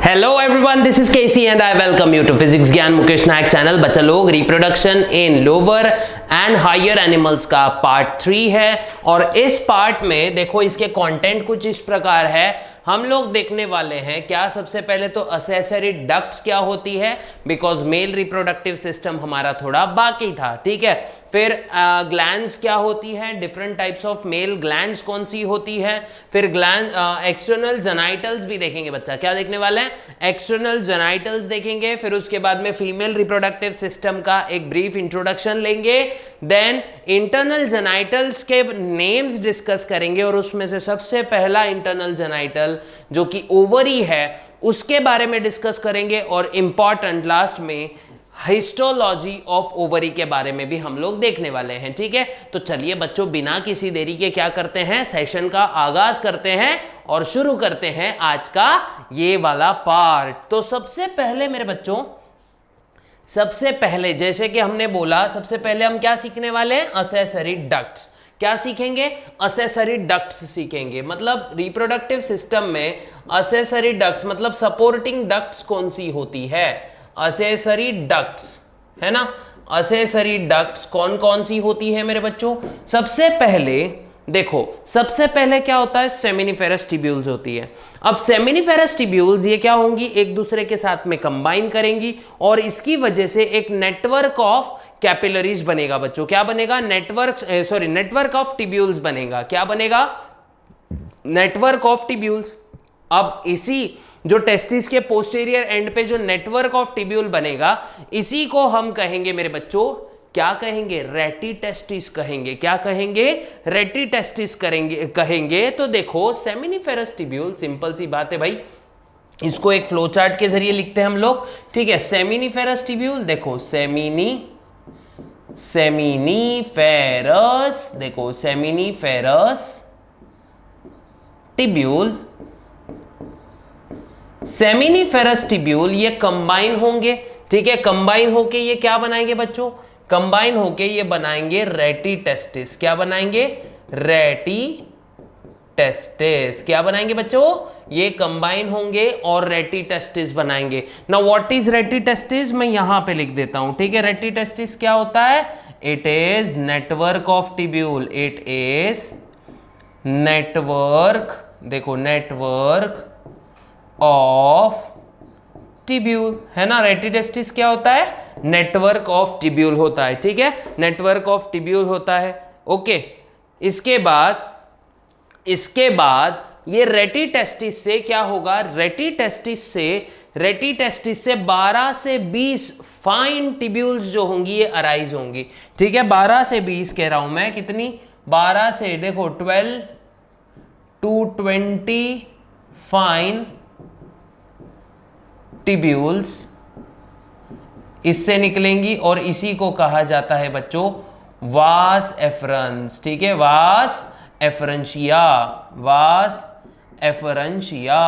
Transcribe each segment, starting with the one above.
Hello everyone, this is KC and I welcome you to physics Gyan Mukesh Nayak channel. बच्चा लोग, reproduction in lower and higher animals का part 3 है और इस part में देखो इसके कंटेंट कुछ इस प्रकार है। हम लोग देखने वाले हैं क्या, सबसे पहले तो असेसरी डक्ट्स क्या होती है, बिकॉज मेल रिप्रोडक्टिव सिस्टम हमारा थोड़ा बाकी था, ठीक है। फिर ग्लैंड्स क्या होती है, different types of male glands कौन सी होती है। फिर ग्लैंड एक्सटर्नल जेनाइटल्स भी देखेंगे बच्चा, क्या देखने वाले हैं, एक्सटर्नल जेनाइटल्स देखेंगे। फिर उसके बाद में फीमेल रिप्रोडक्टिव सिस्टम का एक ब्रीफ इंट्रोडक्शन लेंगे। देन इंटरनल जेनाइटल्स के नेम्स डिस्कस करेंगे और उसमें से सबसे पहला इंटरनल जेनाइटल जो कि ओवरी है उसके बारे में डिस्कस करेंगे। और इंपॉर्टेंट लास्ट में हिस्टोलॉजी ऑफ ओवरी के बारे में भी हम लोग देखने वाले हैं, ठीक है। तो चलिए बच्चों, बिना किसी देरी के क्या करते हैं, सेशन का आगाज करते हैं और शुरू करते हैं आज का ये वाला पार्ट। तो सबसे पहले मेरे बच्चों, सबसे पहले जैसे कि हमने बोला, सबसे पहले हम क्या सीखने वाले हैं, असेसरी डक्ट्स। क्या सीखेंगे, असेसरी डक्ट्स सीखेंगे। मतलब रिप्रोडक्टिव सिस्टम में असेसरी डक्ट्स मतलब सपोर्टिंग डक्ट्स कौन सी होती है, असेसरी डक्ट्स, है ना। असेसरी डक्ट्स कौन कौन सी होती है मेरे बच्चों। सबसे पहले देखो, सबसे पहले क्या होता है, सेमिनिफेरस टिब्यूल्स होती है। अब सेमिनिफेरस टिब्यूल्स ये क्या होंगी, एक दूसरे के साथ में कंबाइन करेंगी और इसकी वजह से एक नेटवर्क ऑफ कैपिलरीज बनेगा बच्चों। क्या बनेगा, नेटवर्क ऑफ टिब्यूल्स बनेगा। क्या बनेगा, नेटवर्क ऑफ टिब्यूल्स। अब इसी जो टेस्टिस के पोस्टीरियर एंड पे जो नेटवर्क ऑफ टिब्यूल बनेगा, इसी को हम कहेंगे मेरे बच्चों, क्या कहेंगे, रेटिटेस्टिस कहेंगे। क्या कहेंगे, रेटिटेस्टिस कहेंगे। तो देखो सेमिनिफेरस टिब्यूल, सिंपल सी बात है भाई, इसको एक फ्लो चार्ट के जरिए लिखते हैं हम लोग, ठीक है। सेमिनिफेरस टिब्यूल, देखो सेमिनिफेरस, देखो सेमिनिफेरस टिब्यूल, सेमिनिफेरस टिब्यूल ये कंबाइन होंगे, ठीक है। कंबाइन होके ये क्या बनाएंगे बच्चों, कंबाइन होके ये बनाएंगे रेटिटेस्टिस। क्या बनाएंगे, रेटिटेस्टिस। क्या बनाएंगे बच्चों, ये कंबाइन होंगे और रेटिटेस्टिस बनाएंगे। नाउ व्हाट इज रेटिटेस्टिस, मैं यहां पे लिख देता हूं, ठीक है। रेटिटेस्टिस क्या होता है, it is network of tubule, it is network, देखो नेटवर्क ऑफ टिब्यूल, है ना। रेटिटेस्टिस क्या होता है, नेटवर्क ऑफ टिब्यूल होता है, ठीक है, नेटवर्क ऑफ टिब्यूल होता है, ओके। इसके बाद ये रेटिटेस्टिस से क्या होगा, रेटिटेस्टिस से 12 से 20 फाइन टिब्यूल्स जो होंगी ये अराइज होंगी, ठीक है। 12 से 20 कह रहा हूं मैं, कितनी, 12 से देखो 12 to 20 फाइन टिब्यूल्स इससे निकलेंगी और इसी को कहा जाता है बच्चों वास एफरंस, ठीक है। वास एफरंशिया, वास एफरंशिया,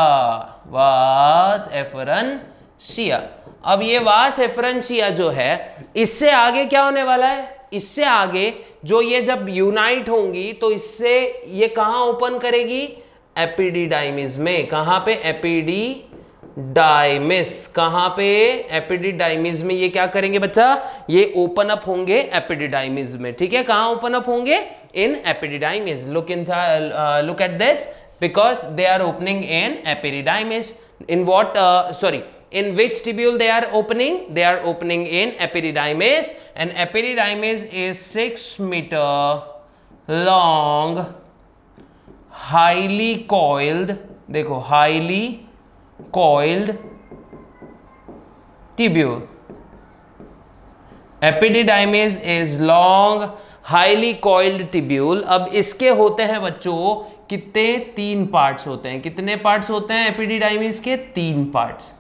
वास एफरंशिया। अब ये वास एफरंशिया जो है, इससे आगे क्या होने वाला है, इससे आगे जो ये जब यूनाइट होंगी तो इससे ये कहां ओपन करेगी, एपिडिडाइमिस में। कहां पे, एपिडिडाइमिस, कहां पे, एपिडिडाइमिस में ये क्या करेंगे बच्चा, ये ओपन अप होंगे एपिडिडाइमिस में, ठीक है। कहां ओपन अप होंगे, in epididymis. Look at this, because they are opening in epididymis. In what, in which tubule they are opening, they are opening in epididymis, and epididymis is 6 meter long, highly coiled, देखो highly coiled tubule. Epididymis is long highly coiled tubule. अब इसके होते हैं बच्चों कितने, 3 parts होते हैं। कितने पार्ट्स होते हैं एपिडिडाइमिस के, 3 पार्ट्स,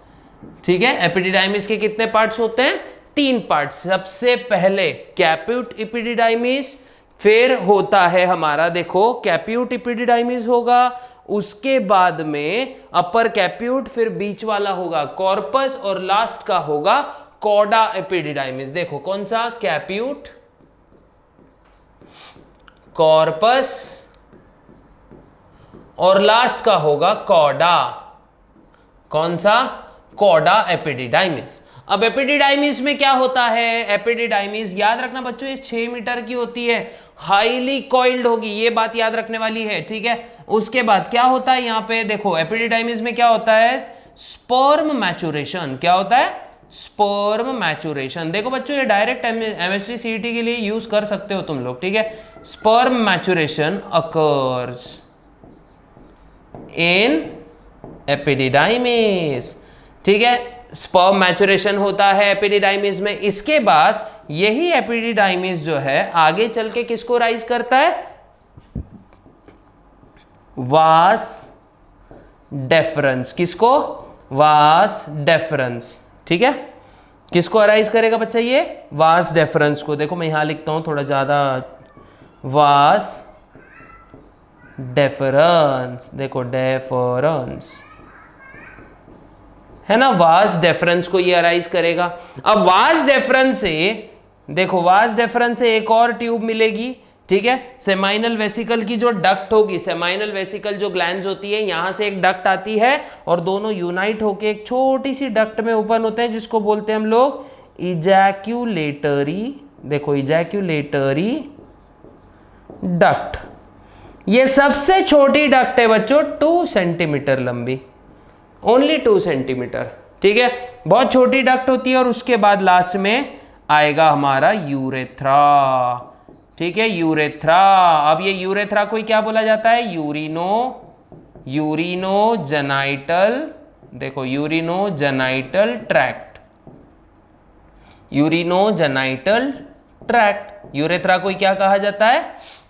ठीक है। एपिडिडाइमिस के कितने पार्ट्स होते हैं, 3 पार्ट्स। सबसे पहले कैप्यूट एपिडिडाइमिस, फिर होता है हमारा देखो कैप्यूट एपिडिडाइमिस होगा, उसके बाद में अपर कैप्यूट, फिर बीच वाला होगा कॉर्पस और लास्ट का होगा कॉडा एपिडिडाइमिस। देखो कौन सा, कैप्यूट, कॉर्पस और लास्ट का होगा कॉडा। कौन सा, कॉडा एपिडिडाइमिस। अब एपिडिडाइमिस में क्या होता है? एपिडिडाइमिस याद रखना बच्चों ये 6 मीटर की होती है, हाईली कॉइल्ड होगी, ये बात याद रखने वाली है, ठीक है। उसके बाद क्या होता है यहाँ पे देखो, एपिडिडाइमिस में क्या होता है? Sperm maturation. क्या होता है? Sperm maturation. देखो बच्चों ये डायरेक्ट एमएससी सीईटी के लिए यूज कर सकते हो तुम लोग, ठीक है। Sperm maturation occurs in epididymis, ठीक है। स्पर्म मैचुरेशन होता है एपिडिडाइमिस में। इसके बाद यही एपिडिडाइमिस जो है आगे चल के किसको राइज करता है? Vas deferens. किसको? वास डेफरेंस, ठीक है। किसको अराइज करेगा बच्चा? ये वास डेफरेंस को। देखो मैं यहां लिखता हूं थोड़ा ज्यादा, वास डेफरेंस, देखो डेफरेंस है ना, वास डेफरेंस को ये अराइज करेगा। अब वास डेफरेंस से देखो, वास डेफरेंस से एक और ट्यूब मिलेगी, ठीक है। सेमाइनल वेसिकल की जो डक्ट होगी, सेमाइनल वेसिकल जो ग्लैंड्स होती है, यहां से एक डक्ट आती है और दोनों यूनाइट होके एक छोटी सी डक्ट में ओपन होते हैं, जिसको बोलते हैं हम लोग इजैक्यूलेटरी। देखो इजैक्यूलेटरी डक्ट, ये सबसे छोटी डक्ट है बच्चों, 2 सेंटीमीटर लंबी, ओनली 2 सेंटीमीटर, ठीक है। बहुत छोटी डक्ट होती है। और उसके बाद लास्ट में आएगा हमारा यूरेथ्रा, ठीक है, यूरेथ्रा। अब ये यूरेथ्रा को क्या बोला जाता है? यूरिनोजेनाइटल, देखो urinogenital tract, urinogenital tract. Urethra को क्या कहा जाता है?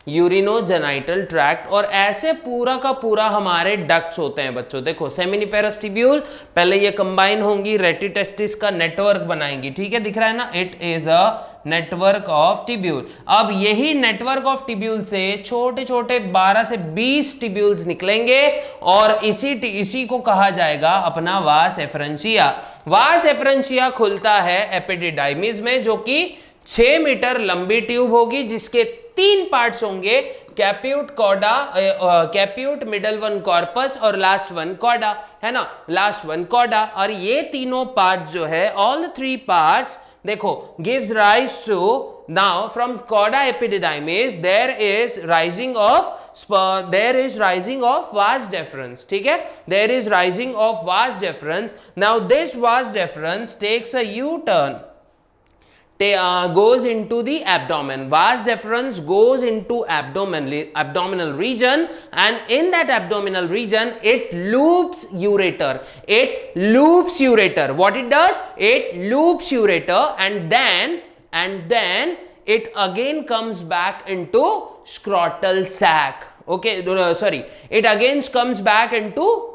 Urinogenital tract. और ऐसे पूरा का पूरा हमारे डक्ट्स होते हैं बच्चों। देखो सेमिनिफेरस टिब्यूल, पहले ये कंबाइन होंगी, रेटिटेस्टिस का नेटवर्क बनाएंगी, ठीक है, दिख रहा है ना, it is a network of tubule. अब यही नेटवर्क ऑफ टिब्यूल से छोटे छोटे 12 से 20 टिब्यूल्स निकलेंगे और इसी को कहा जाएगा अपना वास एफरेंशिया। वास एफरेंशिया खुलता है एपिडिडाइमिस में, जो कि 6 मीटर लंबी ट्यूब होगी, जिसके 3 पार्ट्स होंगे, कैप्यूट कॉडा, कैप्यूट, मिडल वन कॉर्पस और लास्ट वन कॉडा, है ना, लास्ट वन कॉडा। और ये तीनों पार्ट्स जो है, ऑल द 3 पार्ट्स देखो gives rise to, now from chorda epididymis there is rising of vas deferens, ठीक है, there is rising of vas deferens. Now this vas deferens takes a U-turn, goes into the abdomen. Vas deferens goes into abdominal region, and in that abdominal region it loops ureter. It loops ureter. What it does? It loops ureter, and then it again comes back into scrotal sac. Okay, sorry, it again comes back into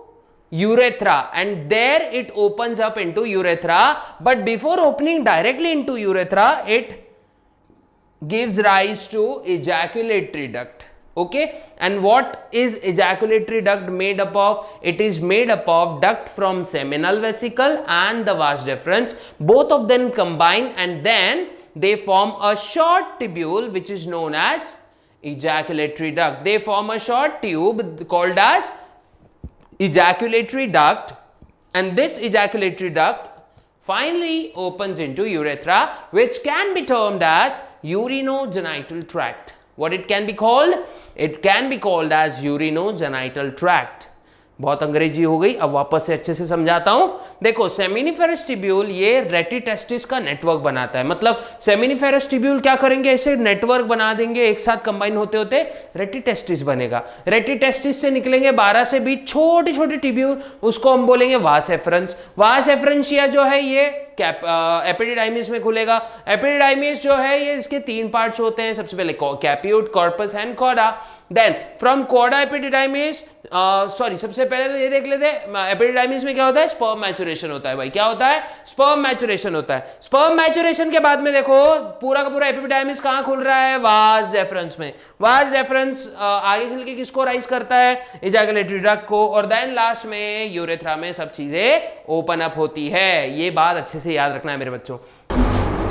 urethra, and there it opens up into urethra. But before opening directly into urethra, it gives rise to ejaculatory duct. Okay, and what is ejaculatory duct made up of? It is made up of duct from seminal vesicle and the vas deferens. Both of them combine, and then they form a short tubule which is known as ejaculatory duct. They form a short tube called as ejaculatory duct, and this ejaculatory duct finally opens into urethra, which can be termed as urinogenital tract. What it can be called? It can be called as urinogenital tract. बहुत अंग्रेजी हो गई, अब वापस से अच्छे से समझाता हूं। देखो सेमिनिफेरस टिब्यूल ये रेटिटेस्टिस का नेटवर्क बनाता है। मतलब सेमिनिफेरस टिब्यूल क्या करेंगे, ऐसे नेटवर्क बना देंगे, एक साथ कंबाइन होते होते रेटिटेस्टिस बनेगा। रेटिटेस्टिस से निकलेंगे 12 से 20 छोटे छोटे टिब्यूल, उसको हम बोलेंगे वास एफरेंस। वास एफरेंशिया जो है ये एपिडिडाइमिस में खुलेगा। एपिडिडाइमिस जो है ये इसके 3 पार्ट्स होते हैं, सबसे पहले caput, corpus and cauda. Then from cauda epididymis, sorry सबसे पहले तो ये देख लेते हैं एपिडिडाइमिस में क्या होता है, स्पर्म मैचुरेशन होता है भाई। क्या होता है? स्पर्म मैचुरेशन होता है। स्पर्म मैचुरेशन के बाद में देखो पूरा का पूरा एपिडिडाइमिस कहां खुल रहा है, वास डेफरेंस में। वास डेफरेंस आगे चल के किसको राइज करता है, इजैकुलेटरी डक्ट को, और देन लास्ट में यूरेथ्रा में सब चीजें ओपन अप होती है। ये बात अच्छे से याद रखना है मेरे बच्चों।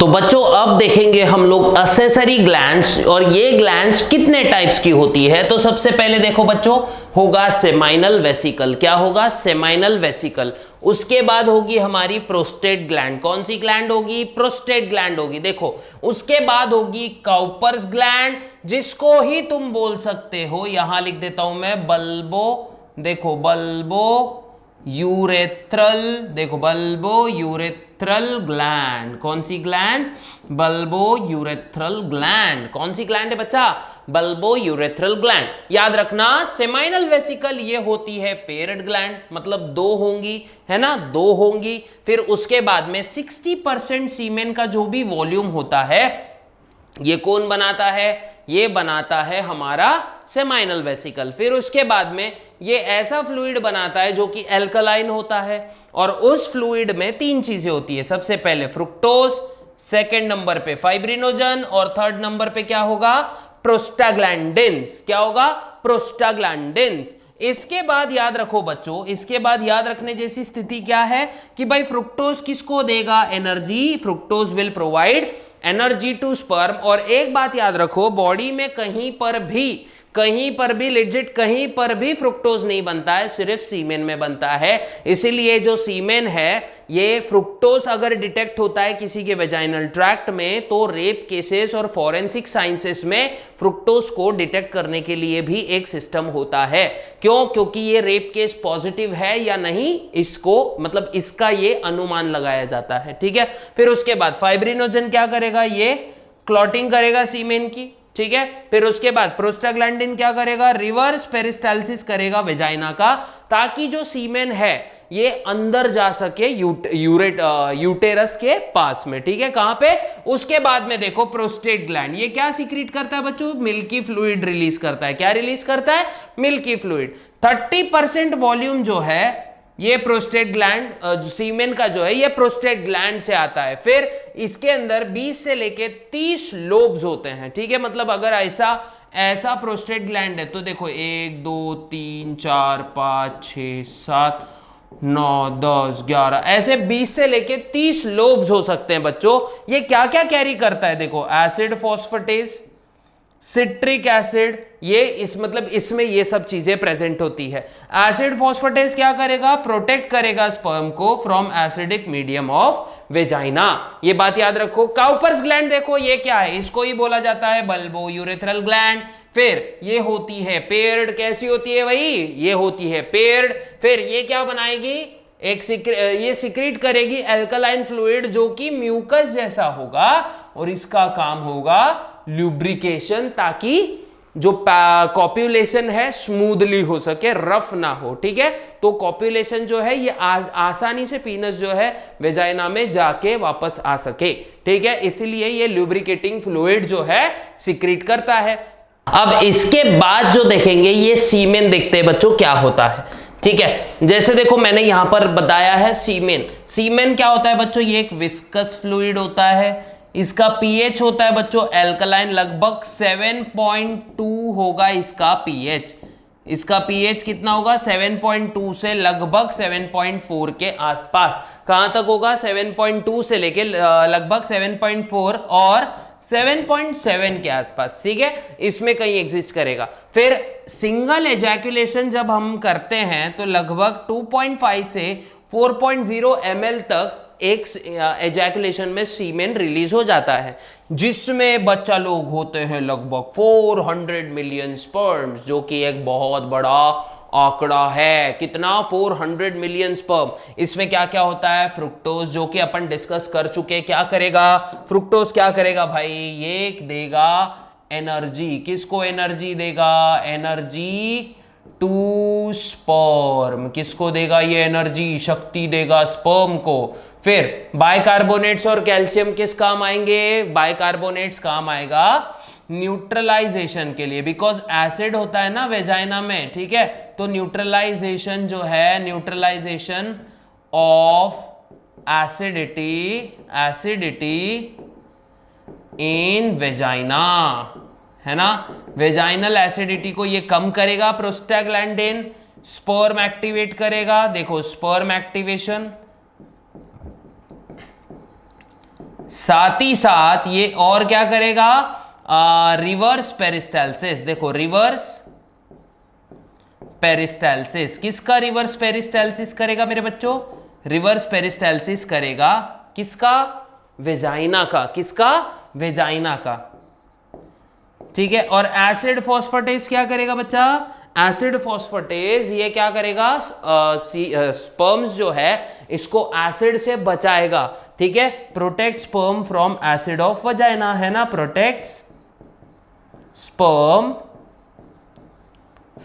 तो बच्चों अब देखेंगे हम लोग एक्सेसरी ग्लैंड्स, और ये ग्लैंड्स कितने टाइप्स की होती है। तो सबसे पहले देखो बच्चों, होगा सेमाइनल वेसिकल। क्या होगा? Seminal vesicle. उसके बाद होगी हमारी प्रोस्टेट ग्लैंड। कौन सी ग्लैंड होगी? प्रोस्टेट ग्लैंड होगी। देखो उसके बाद होगी काउपर्स ग्लैंड, जिसको ही तुम बोल सकते हो, यहां लिख देता हूं मैं, बल्बो, देखो बल्बो यूरेथ्रल, देखो बल्बो यूरेथ्रल ग्लैंड। कौन सी ग्लैंड? Bulbo urethral gland. कौन सी ग्लैंड है बच्चा? Bulbo urethral gland. याद रखना सेमाइनल वेसिकल ये होती है पेयर्ड ग्लैंड, मतलब दो होंगी, है ना, दो होंगी। फिर उसके बाद में 60% सीमेन का जो भी वॉल्यूम होता है, ये कौन बनाता है? ये बनाता है हमारा सेमाइनल वेसिकल। फिर उसके बाद में ये ऐसा फ्लूइड बनाता है जो कि एल्कलाइन होता है, और उस फ्लूइड में तीन चीजें होती है। सबसे पहले फ्रुक्टोज, सेकंड नंबर पे फाइब्रिनोजन, और थर्ड नंबर पे क्या होगा? प्रोस्टाग्लैंडिन्स। क्या होगा? प्रोस्टाग्लैंडिन्स। इसके बाद याद रखो बच्चों, इसके बाद याद रखने जैसी स्थिति क्या है कि भाई फ्रुक्टोज किसको देगा? Energy. Fructose will provide energy to sperm. और एक बात याद रखो, बॉडी में कहीं पर भी लेजिट कहीं पर भी फ्रुक्टोज नहीं बनता है, सिर्फ सीमेन में बनता है। इसीलिए जो सीमेन है, ये फ्रुक्टोज अगर डिटेक्ट होता है किसी के वेजाइनल ट्रैक्ट में, तो रेप केसेस और फॉरेंसिक साइंसेस में फ्रुक्टोज को डिटेक्ट करने के लिए भी एक सिस्टम होता है। क्यों? क्योंकि ये रेप केस पॉजिटिव है या नहीं, इसको मतलब इसका ये अनुमान लगाया जाता है। ठीक है। फिर उसके बाद फाइब्रिनोजन क्या करेगा? ये क्लॉटिंग करेगा सीमेन की। ठीक है। फिर उसके बाद प्रोस्टाग्लैंडिन क्या करेगा? रिवर्स पेरिस्टाल्सिस करेगा वेजाइना का, ताकि जो सीमेन है ये अंदर जा सके यूटेरस के पास में। ठीक है। कहां पे? उसके बाद में देखो प्रोस्टेट ग्लैंड, ये क्या सीक्रेट करता है बच्चों? मिल्की फ्लूइड रिलीज करता है। क्या रिलीज करता है? Milky fluid. 30% वॉल्यूम जो है ये प्रोस्टेट ग्लैंड, सीमेन का जो है ये प्रोस्टेट ग्लैंड से आता है। फिर इसके अंदर 20 से लेके 30 लोब्स होते हैं। ठीक है। मतलब अगर ऐसा प्रोस्टेट ग्लैंड है तो देखो 1 2 3 4 5 6 7 9 10 11 ऐसे 20 से लेके 30 लोब्स हो सकते हैं बच्चों। ये क्या क्या कैरी करता है? देखो एसिड फॉस्फेटेज, सिट्रिक एसिड, ये मतलब इसमें ये सब चीजें प्रेजेंट होती है। एसिड फॉस्फेटेज क्या करेगा? प्रोटेक्ट करेगा स्पर्म को from acidic medium of vagina. ये बात याद रखो। काउपर्स ग्लैंड देखो ये क्या है? इसको ही बोला जाता है बल्बो यूरेथ्रल ग्लैंड। फिर ये होती है पेयर्ड। कैसी होती है भाई? ये होती है पेयर्ड। फिर ये क्या बनाएगी? ये सिक्रीट करेगी एल्कलाइन फ्लूइड, जो कि म्यूकस जैसा होगा, और इसका काम होगा ल्यूब्रिकेशन, ताकि जो कॉप्यूलेशन है स्मूथली हो सके, रफ ना हो। ठीक है। तो कॉप्यूलेशन जो है ये आसानी से पीनस जो है वेजाइना में जाके वापस आ सके। ठीक है। इसीलिए ये ल्यूब्रिकेटिंग फ्लूइड जो है सिक्रीट करता है। अब इसके बाद जो देखेंगे ये सीमेन देखते हैं बच्चों क्या होता है। ठीक है। जैसे देखो मैंने यहां पर बताया है सीमेन क्या होता है बच्चों? ये एक विस्कस फ्लूइड होता है। इसका पीएच होता है बच्चों एल्कलाइन, लगभग 7.2 होगा इसका पीएच। इसका पीएच कितना होगा? 7.2 से लगभग 7.4 के आसपास। कहां तक होगा? 7.2 से लेके लगभग 7.4 और 7.7 के आसपास। ठीक है। इसमें कहीं एग्जिस्ट करेगा। फिर सिंगल एजैकुलेशन जब हम करते हैं तो लगभग 2.5 से 4.0 ml तक एक एजैकुलेशन में सीमेन रिलीज हो जाता है, जिसमें बच्चा लोग होते हैं लगभग 400 मिलियन स्पर्म्स, जो कि एक बहुत बड़ा आंकड़ा है। कितना? 400 मिलियन स्पर्म। इसमें क्या क्या होता है? फ्रुक्टोज, जो कि अपन डिस्कस कर चुके। क्या करेगा फ्रुक्टोज? क्या करेगा भाई? ये देगा एनर्जी। किसको एनर्जी देगा? Energy to sperm. किसको देगा ये एनर्जी? शक्ति देगा स्पर्म को। फिर बाइकार्बोनेट्स और कैल्शियम किस काम आएंगे? बाइकार्बोनेट्स काम आएगा न्यूट्रलाइजेशन के लिए, बिकॉज एसिड होता है ना वेजाइना में। ठीक है। तो न्यूट्रलाइजेशन जो है, neutralisation of acidity in vagina, है ना। वेजाइनल एसिडिटी को ये कम करेगा प्रोस्टाग्लैंडिन। स्पर्म एक्टिवेट करेगा। देखो स्पर्म एक्टिवेशन, साथ ही साथ ये और क्या करेगा, रिवर्स पेरिस्टाल्सिस। देखो रिवर्स पेरिस्टाल्सिस, किसका रिवर्स पेरिस्टाल्सिस करेगा मेरे बच्चों, रिवर्स पेरिस्टाल्सिस करेगा किसका, वेजाइना का, किसका, वेजाइना का, ठीक है। और एसिड फॉस्फेटेज क्या करेगा बच्चा, एसिड फॉस्फेटेज ये क्या करेगा, स्पर्म्स जो है इसको एसिड से बचाएगा, ठीक है, protect sperm from acid of vagina, है ना, प्रोटेक्ट्स स्पर्म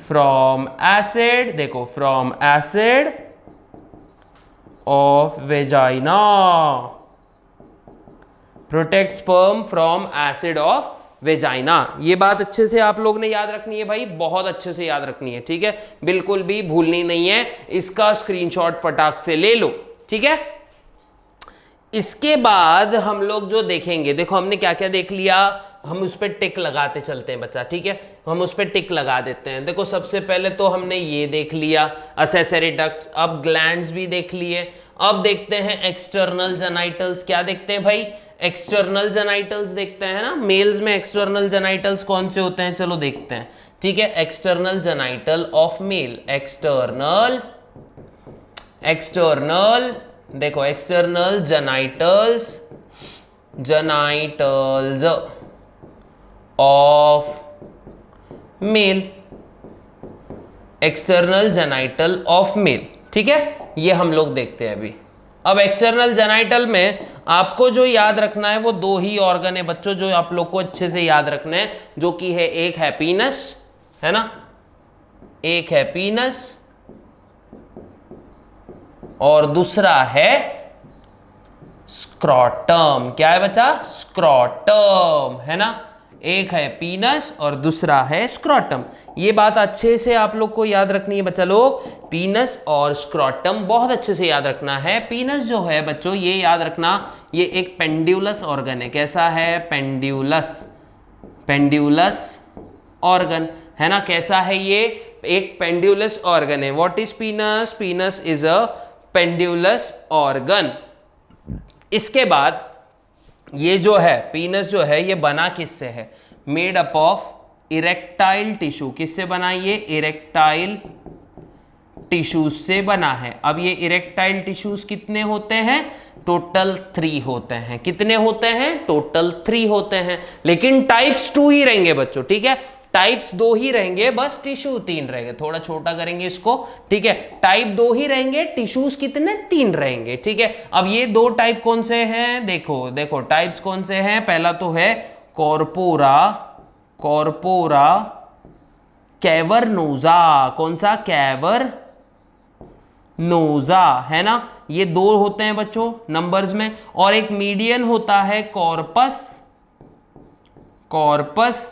फ्रॉम एसिड, देखो from acid of vagina, protect sperm from acid of vagina. ये बात अच्छे से आप लोग ने याद रखनी है भाई, बहुत अच्छे से याद रखनी है, ठीक है, बिल्कुल भी भूलनी नहीं है, इसका स्क्रीनशॉट फटाक से ले लो, ठीक है। इसके बाद हम लोग जो देखेंगे, देखो हमने क्या क्या देख लिया, हम उस पर टिक लगाते चलते हैं बच्चा, ठीक है, हम उस पर टिक लगा देते हैं। देखो सबसे पहले तो हमने ये देख लिया असेसरी डक्ट्स, अब ग्लैंड्स भी देख लिए, अब देखते हैं एक्सटर्नल जेनाइटल्स। क्या देखते हैं भाई, एक्सटर्नल जेनाइटल्स देखते हैं ना, मेल्स में एक्सटर्नल जेनाइटल्स कौन से होते हैं, चलो देखते हैं, ठीक है। External genital of male, external देखो external genitals of male, external genital of male, ठीक है, ये हम लोग देखते हैं अभी। अब एक्सटर्नल जेनाइटल में आपको जो याद रखना है वो दो ही ऑर्गन है बच्चों, जो आप लोग को अच्छे से याद रखना है, जो कि है एक है पीनस, है ना, एक है पीनस और दूसरा है स्क्रॉटम। क्या है बच्चा, स्क्रॉटम, है ना, एक है पीनस और दूसरा है स्क्रॉटम। ये बात अच्छे से आप लोग को याद रखनी है बच्चा लोग, पीनस और स्क्रॉटम बहुत अच्छे से याद रखना है। पीनस जो है बच्चों ये याद रखना, ये एक पेंड्यूलस ऑर्गन है, कैसा है, पेंड्यूलस ऑर्गन, है ना, कैसा है ये, एक पेंड्यूलस ऑर्गन है। What is penis, penis is a pendulous organ. इसके बाद ये जो है पीनस जो है ये बना किससे है, made up of erectile tissue, किससे बना, ये इरेक्टाइल टिश्यूज से बना है। अब ये इरेक्टाइल टिश्यूज कितने होते हैं, टोटल 3 होते हैं। कितने होते हैं, टोटल 3 होते हैं, लेकिन टाइप्स 2 ही रहेंगे बच्चों, ठीक है, टाइप्स 2 ही रहेंगे, बस टिश्यू 3 रहेंगे, थोड़ा छोटा करेंगे इसको, ठीक है, टाइप 2 ही रहेंगे, टिश्यूज कितने, 3 रहेंगे, ठीक है। अब ये 2 टाइप कौन से हैं, देखो टाइप्स कौन से हैं, पहला तो है कॉर्पोरा कैवर्नोजा, कौन सा, कैवर्नोजा, है ना, ये 2 होते हैं बच्चों नंबर्स में, और एक मीडियन होता है कॉर्पस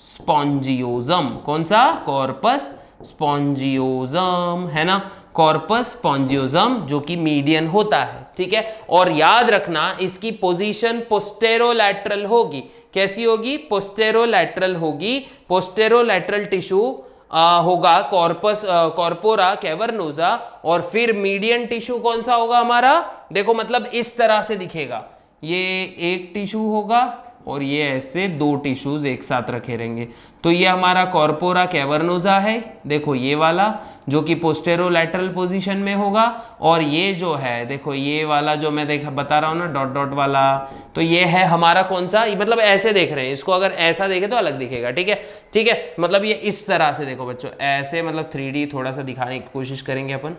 स्पॉन्जियोजम, कौन सा, कॉर्पस स्पॉन्जियोजम, है ना, कॉर्पस स्पॉन्जियोजम जो कि मीडियन होता है, ठीक है। और याद रखना इसकी पोजीशन पोस्टेरोलैटरल होगी, कैसी होगी, पोस्टेरोलैटरल होगी, पोस्टेरोलैटरल टिश्यू होगा कॉर्पोरा कैवर्नोजा, और फिर मीडियन टिश्यू कौन सा होगा हमारा, देखो मतलब इस तरह से दिखेगा, ये एक टिश्यू होगा और ये ऐसे 2 टिश्यूज एक साथ रखे रहेंगे, तो ये हमारा कॉर्पोरा कैवर्नोजा है, देखो ये वाला जो कि पोस्टेरोलैटरल पोजीशन में होगा, और ये जो है देखो ये वाला जो मैं बता रहा हूँ ना डॉट डॉट वाला, तो ये है हमारा कौन सा, मतलब ऐसे देख रहे हैं इसको, अगर ऐसा देखे तो अलग दिखेगा, ठीक है, मतलब ये इस तरह से देखो बच्चों, ऐसे मतलब 3D थोड़ा सा दिखाने की कोशिश करेंगे अपन,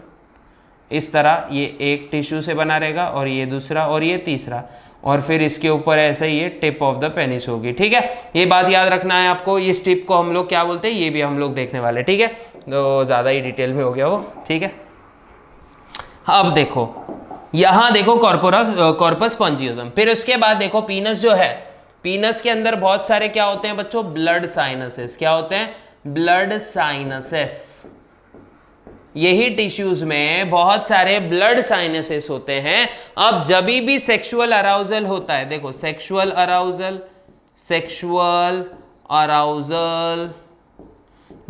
इस तरह ये एक टिश्यू से बना रहेगा और ये दूसरा और ये तीसरा, और फिर इसके ऊपर ऐसे ही ये टिप ऑफ द पेनिस होगी, ठीक है। ये बात याद रखना है आपको, इस टिप को हम लोग क्या बोलते हैं, ये भी हम लोग देखने वाले, ठीक है, तो ज़्यादा ही डिटेल में हो गया वो, ठीक है। अब देखो यहाँ देखो कॉर्पस स्पॉन्जियोजम, फिर उसके बाद देखो पीनस जो है, पीनस के अंदर बहुत सारे क्या होते हैं बच्चों, ब्लड साइनसेस, क्या होते हैं, ब्लड साइनसेस, यही टिश्यूज में बहुत सारे ब्लड साइनसेस होते हैं। अब जब भी सेक्सुअल अराउजल होता है, देखो सेक्सुअल अराउजल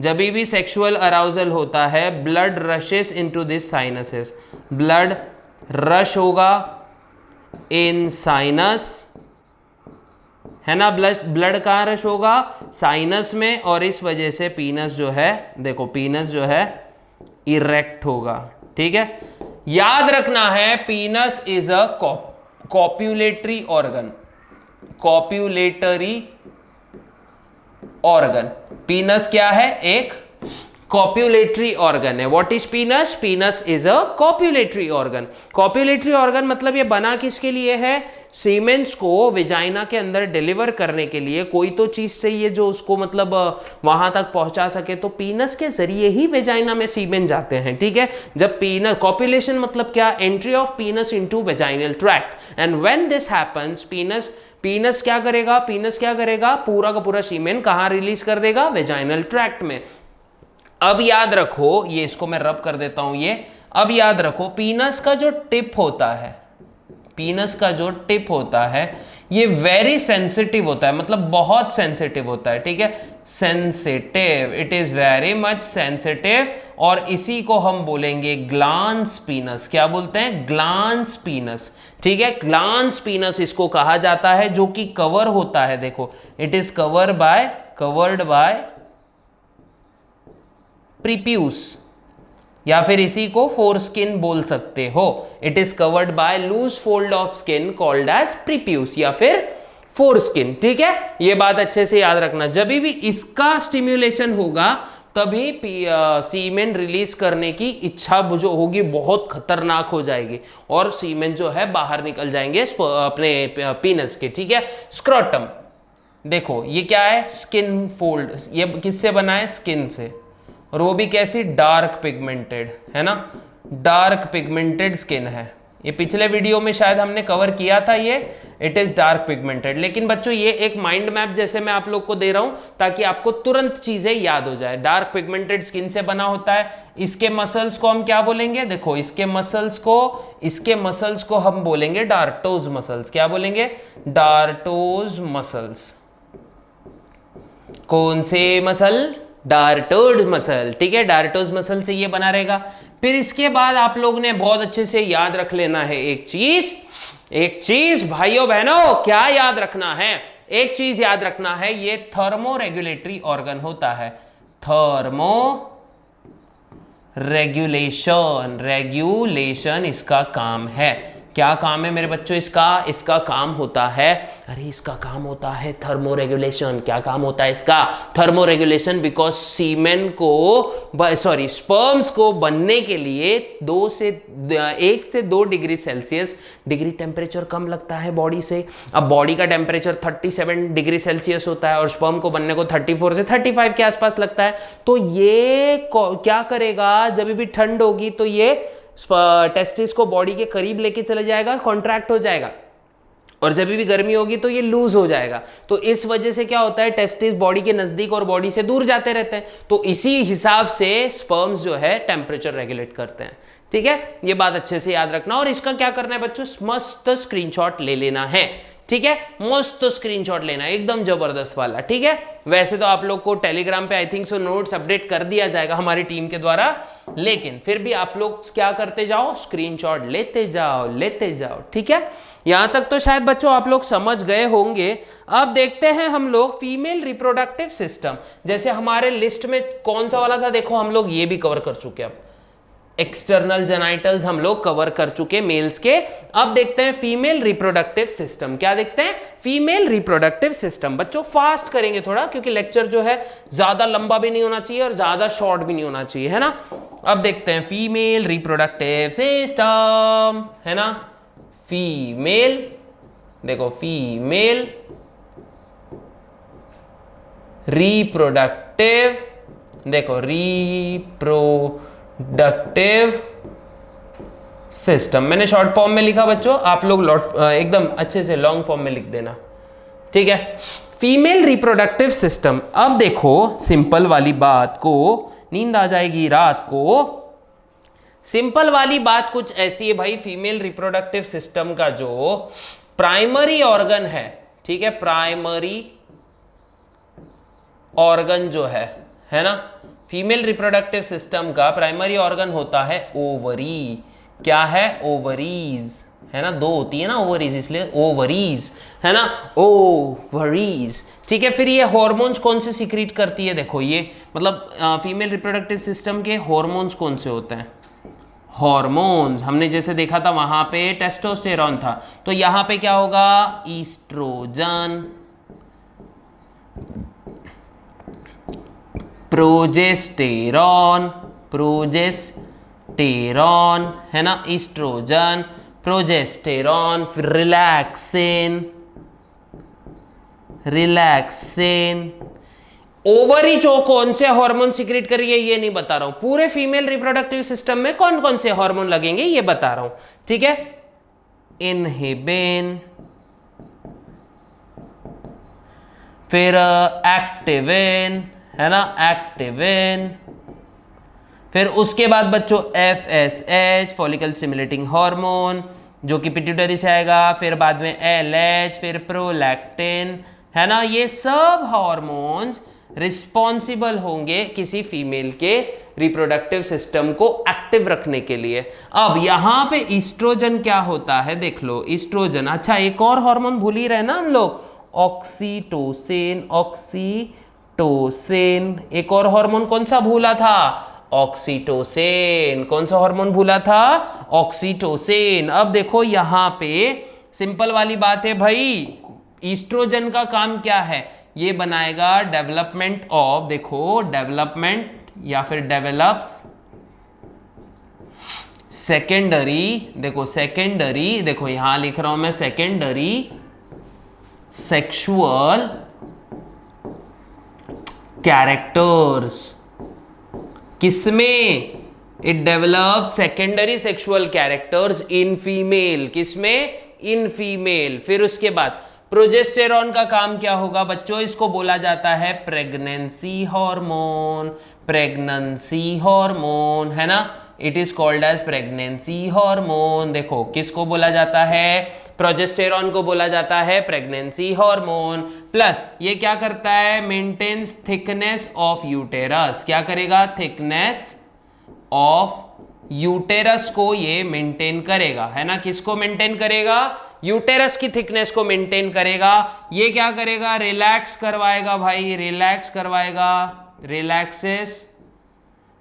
जब भी सेक्सुअल अराउजल होता है, blood rashes into this sinuses, blood rush होगा इन साइनस, है ना, ब्लड कहाँ रश होगा, साइनस में, और इस वजह से पीनस जो है, देखो पीनस जो है इरेक्ट होगा। ठीक है, याद रखना है पीनस is a copulatory organ, copulatory organ. पीनस क्या है, एक कॉप्युलेटरी ऑर्गन है। What is penis, penis is a copulatory organ. Copulatory organ मतलब ये बना किसके लिए है, सीमेंस को विजाइना के अंदर डिलीवर करने के लिए कोई तो चीज चाहिए जो उसको मतलब वहां तक पहुंचा सके, तो पीनस के जरिए ही विजाइना में सीमेन जाते हैं। ठीक है, जब पीनस, कॉप्युलेशन मतलब क्या, entry of पीनस into vaginal tract, and when this happens पीनस क्या करेगा, पीनस क्या करेगा, पूरा का पूरा सीमेन कहां रिलीज कर देगा, वेजाइनल ट्रैक्ट में। अब याद रखो, ये इसको मैं रब कर देता हूं ये, अब याद रखो पीनस का जो टिप होता है, पीनस का जो टिप होता है ये वेरी सेंसिटिव होता है, मतलब बहुत सेंसिटिव होता है। ठीक है, sensitive, it is very much sensitive, और इसी को हम बोलेंगे ग्लांस पीनस। क्या बोलते हैं, ग्लांस पीनस। ठीक है, ग्लांस पीनस इसको कहा जाता है, जो कि कवर होता है, देखो it is covered by prepuce, या फिर इसी को फोर स्किन बोल सकते हो। It is covered by loose fold of skin called as prepuce या फिर फोर स्किन। ठीक है, ये बात अच्छे से याद रखना, जब भी इसका स्टिम्युलेशन होगा तभी सीमेन रिलीज करने की इच्छा जो होगी बहुत खतरनाक हो जाएगी, और सीमेन जो है बाहर निकल जाएंगे अपने पीनस के। ठीक है, स्क्रोटम, देखो ये क्या है, स्किन फोल्ड, ये किससे बना है, स्किन से, और वो भी कैसी, डार्क पिगमेंटेड, है ना, डार्क पिगमेंटेड स्किन है। ये पिछले वीडियो में शायद हमने कवर किया था ये, इट इज डार्क पिगमेंटेड। लेकिन बच्चों ये एक माइंड मैप जैसे मैं आप लोग को दे रहा हूं ताकि आपको तुरंत चीजें याद हो जाए। डार्क पिगमेंटेड स्किन से बना होता है। इसके मसल्स को हम क्या बोलेंगे, देखो इसके मसल्स को हम बोलेंगे डार्टोज मसल्स। क्या बोलेंगे, डार्टोज मसल्स। कौन से मसल, डार्टोज मसल। ठीक है, डार्टोज मसल से ये बना रहेगा। फिर इसके बाद आप लोग ने बहुत अच्छे से याद रख लेना है एक चीज भाइयों बहनों, क्या याद रखना है, एक चीज याद रखना है, ये थर्मो रेगुलेटरी ऑर्गन होता है। थर्मो रेगुलेशन इसका काम है। क्या काम है मेरे बच्चों इसका काम होता है, अरे इसका काम होता है थर्मो रेगुलेशन। क्या काम होता है इसका, थर्मो रेगुलेशन, बिकॉज सीमेन को स्पर्म्स को बनने के लिए 1 से 2 डिग्री सेल्सियस डिग्री टेम्परेचर कम लगता है बॉडी से। अब बॉडी का टेम्परेचर 37 डिग्री सेल्सियस होता है और स्पर्म को बनने को 34 से 35 के आसपास लगता है। तो ये क्या करेगा, जब भी ठंड होगी तो ये टेस्टिस को बॉडी के करीब लेके चले जाएगा, कॉन्ट्रैक्ट हो जाएगा, और जब भी गर्मी होगी तो ये लूज हो जाएगा। तो इस वजह से क्या होता है, टेस्टिस बॉडी के नजदीक और बॉडी से दूर जाते रहते हैं। तो इसी हिसाब से स्पर्म्स जो है टेम्परेचर रेगुलेट करते हैं। ठीक है, ये बात अच्छे से याद रखना। और इसका क्या करना है बच्चों, मस्त स्क्रीनशॉट ले लेना है। ठीक है, मस्त स्क्रीनशॉट लेना है, एकदम जबरदस्त वाला। ठीक है, वैसे तो आप लोग को टेलीग्राम पे I think so notes update कर दिया जाएगा हमारी टीम के द्वारा, लेकिन फिर भी आप लोग क्या करते जाओ, स्क्रीनशॉट लेते जाओ। ठीक है, यहां तक तो शायद बच्चों आप लोग समझ गए होंगे। अब देखते हैं हम लोग फीमेल रिप्रोडक्टिव सिस्टम। जैसे हमारे लिस्ट में कौन सा वाला था, देखो हम लोग ये भी कवर कर चुके हैं। अब एक्सटर्नल जेनाइटल्स हम लोग कवर कर चुके मेल्स के। अब देखते हैं फीमेल रिप्रोडक्टिव सिस्टम। क्या देखते हैं, फीमेल रिप्रोडक्टिव सिस्टम। बच्चों फास्ट करेंगे थोड़ा, क्योंकि लेक्चर जो है ज्यादा लंबा भी नहीं होना चाहिए और ज्यादा शॉर्ट भी नहीं होना चाहिए, है ना। अब देखते हैं फीमेल रिप्रोडक्टिव सिस्टम, है ना। फीमेल, देखो फीमेल रिप्रोडक्टिव, देखो रिप्रोडक्टिव सिस्टम मैंने शॉर्ट फॉर्म में लिखा बच्चों, आप लोग एकदम अच्छे से लॉन्ग फॉर्म में लिख देना। ठीक है, फीमेल रिप्रोडक्टिव सिस्टम। अब देखो सिंपल वाली बात को, नींद आ जाएगी रात को। सिंपल वाली बात कुछ ऐसी है भाई, फीमेल रिप्रोडक्टिव सिस्टम का जो प्राइमरी ऑर्गन है, ठीक है, प्राइमरी ऑर्गन जो है ना, फीमेल रिप्रोडक्टिव सिस्टम का प्राइमरी ऑर्गन होता है ओवरी। क्या है, ओवरीज। है ना, दो होती है ना ओवरीज, इसलिए ओवरीज, है ना, ओवरीज। ठीक है, फिर ये हॉर्मोन्स कौन से सीक्रेट करती है, देखो ये मतलब फीमेल रिप्रोडक्टिव सिस्टम के हॉर्मोन्स कौन से होते हैं, हॉर्मोन्स हमने जैसे देखा था वहां पे टेस्टोस्टेरॉन था, तो यहां पे क्या होगा, ईस्ट्रोजन, प्रोजेस्टेरॉन, प्रोजेस्टेरॉन, है ना, ईस्ट्रोजन, प्रोजेस्टेरॉन, फिर रिलैक्सिन, रिलैक्सिन। ओवरी जो कौन से हार्मोन सीक्रेट कर रही है ये नहीं बता रहा हूं, पूरे फीमेल रिप्रोडक्टिव सिस्टम में कौन कौन से हार्मोन लगेंगे ये बता रहा हूं, ठीक है। इनहिबिन, फिर एक्टिविन, है ना, एक्टिविन, फिर उसके बाद बच्चों FSH फॉलिकल स्टिमुलेटिंग हार्मोन जो कि पिट्यूटरी से आएगा, फिर बाद में LH, फिर प्रोलैक्टिन, है ना, ये सब हार्मोन्स रिस्पॉन्सिबल होंगे किसी फीमेल के रिप्रोडक्टिव सिस्टम को एक्टिव रखने के लिए। अब यहां पे ईस्ट्रोजन क्या होता है देख लो, ईस्ट्रोजन, अच्छा एक और हार्मोन भूल ही रहे ना हम लोग, ऑक्सीटोसिन, ऑक्सीटोसिन, एक और हार्मोन कौन सा भूला था, ऑक्सीटोसिन, कौन सा हार्मोन भूला था, ऑक्सीटोसिन। अब देखो यहां पे सिंपल वाली बात है भाई, ईस्ट्रोजन का काम क्या है, ये बनाएगा डेवलपमेंट ऑफ, देखो डेवलपमेंट या फिर डेवलप्स सेकेंडरी, देखो सेकेंडरी, देखो यहां लिख रहा हूं मैं सेकेंडरी सेक्सुअल कैरेक्टर्स, किसमें, it develop secondary sexual characters in female, किसमें, इन फीमेल। फिर उसके बाद प्रोजेस्टेरॉन का काम क्या होगा बच्चों, इसको बोला जाता है प्रेगनेंसी हार्मोन, प्रेगनेंसी हार्मोन, है ना, it is called as pregnancy hormone. देखो किसको बोला जाता है, प्रोजेस्टेरॉन को बोला जाता है प्रेगनेंसी हार्मोन। प्लस ये क्या करता है, मेंटेन्स थिकनेस ऑफ यूटेरस, क्या करेगा, थिकनेस ऑफ यूटेरस को ये मेंटेन करेगा, है ना, किसको मेंटेन करेगा, यूटेरस की थिकनेस को मेंटेन करेगा। ये क्या करेगा, रिलैक्स करवाएगा भाई, रिलैक्स करवाएगा, रिलैक्सेस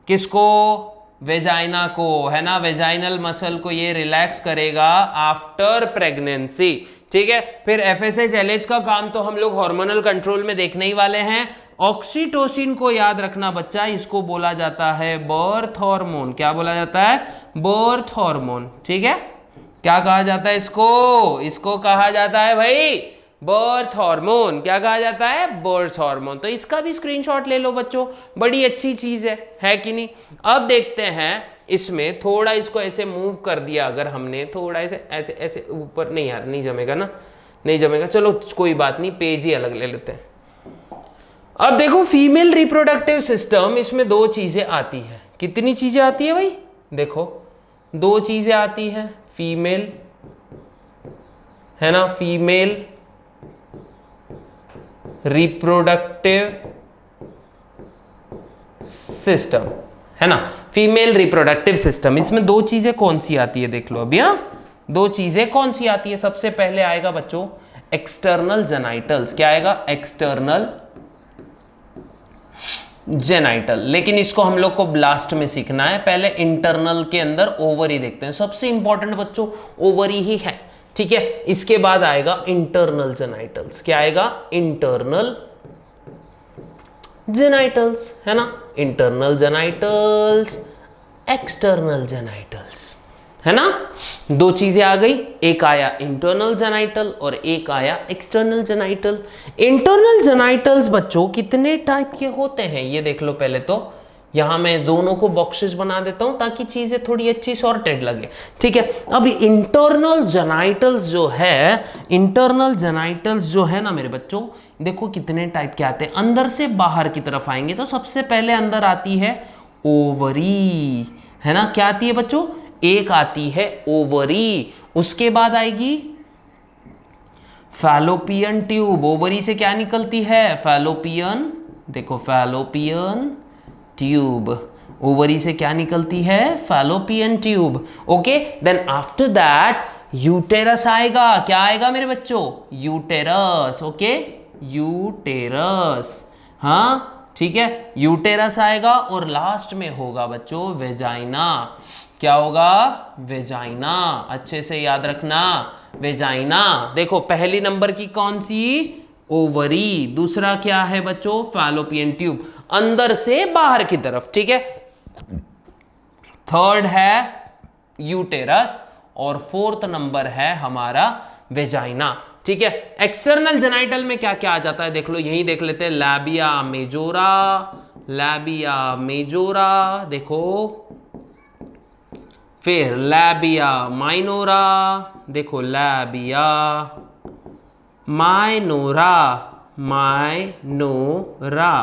किसको, वेजाइना को, है ना, वेजाइनल मसल को ये रिलैक्स करेगा आफ्टर प्रेगनेंसी, ठीक है। फिर FSH LH का काम तो हम लोग हार्मोनल कंट्रोल में देखने ही वाले हैं। ऑक्सीटोसिन को याद रखना बच्चा, इसको बोला जाता है बर्थ हार्मोन, क्या बोला जाता है, बर्थ हार्मोन, ठीक है। क्या कहा जाता है इसको, इसको कहा जाता है भाई बर्थ हार्मोन, क्या कहा जाता है, बर्थ हार्मोन। तो इसका भी स्क्रीनशॉट ले लो बच्चों, बड़ी अच्छी चीज है कि नहीं। अब देखते हैं इसमें थोड़ा इसको ऐसे मूव कर दिया अगर हमने, थोड़ा ऐसे ऐसे ऐसे ऊपर, नहीं यार नहीं जमेगा ना, नहीं जमेगा, चलो कोई बात नहीं, पेज ही अलग ले लेते हैं। अब देखो फीमेल रिप्रोडक्टिव सिस्टम, इसमें दो चीजें आती है, कितनी चीजें आती है भाई, देखो दो चीजें आती है, फीमेल, है ना, फीमेल रिप्रोडक्टिव सिस्टम, है ना, फीमेल रिप्रोडक्टिव सिस्टम, इसमें दो चीजें कौन सी आती है देख लो अभी, दो चीजें कौन सी आती है, सबसे पहले आएगा बच्चों एक्सटर्नल जेनाइटल्स, क्या आएगा, एक्सटर्नल जेनाइटल। लेकिन इसको हम लोग को ब्लास्ट में सीखना है, पहले इंटरनल के अंदर ओवरी देखते हैं, सबसे इंपॉर्टेंट बच्चों ओवरी ही है, ठीक है। इसके बाद आएगा इंटरनल जेनाइटल्स, क्या आएगा, इंटरनल जेनाइटल्स, है ना, इंटरनल जेनाइटल्स, एक्सटर्नल जेनाइटल्स, है ना, दो चीजें आ गई, एक आया इंटरनल जेनाइटल और एक आया एक्सटर्नल जेनाइटल। इंटरनल जेनाइटल्स बच्चों कितने टाइप के होते हैं ये देख लो पहले तो, यहां मैं दोनों को बॉक्सेस बना देता हूं ताकि चीजें थोड़ी अच्छी सॉर्टेड लगे, ठीक है। अब इंटरनल जेनाइटल्स जो है, इंटरनल जेनाइटल्स जो है ना मेरे बच्चों, देखो कितने टाइप के आते हैं, अंदर से बाहर की तरफ आएंगे तो सबसे पहले अंदर आती है ओवरी, है ना, क्या आती है बच्चों, एक आती है ओवरी, उसके बाद आएगी फैलोपियन ट्यूब, ओवरी से क्या निकलती है, फैलोपियन, देखो फैलोपियन ट्यूब, ओवरी से क्या निकलती है, fallopian tube, okay. Then after that uterus आएगा। क्या आएगा मेरे बच्चों? यूटेरस। Okay, uterus. हाँ ठीक है, यूटेरस आएगा और लास्ट में होगा बच्चों वेजाइना। क्या होगा? वेजाइना। अच्छे से याद रखना, वेजाइना। देखो पहली नंबर की कौन सी? ओवरी। दूसरा क्या है बच्चों? फैलोपियन ट्यूब, अंदर से बाहर की तरफ। ठीक है, थर्ड है यूटेरस और फोर्थ नंबर है हमारा वेजाइना। ठीक है, एक्सटर्नल जेनाइटल में क्या क्या आ जाता है देख लो, यही देख लेते हैं। लैबिया मेजोरा, लैबिया मेजोरा देखो, फिर लैबिया माइनोरा देखो, लैबिया माइनोरा, माइनोरा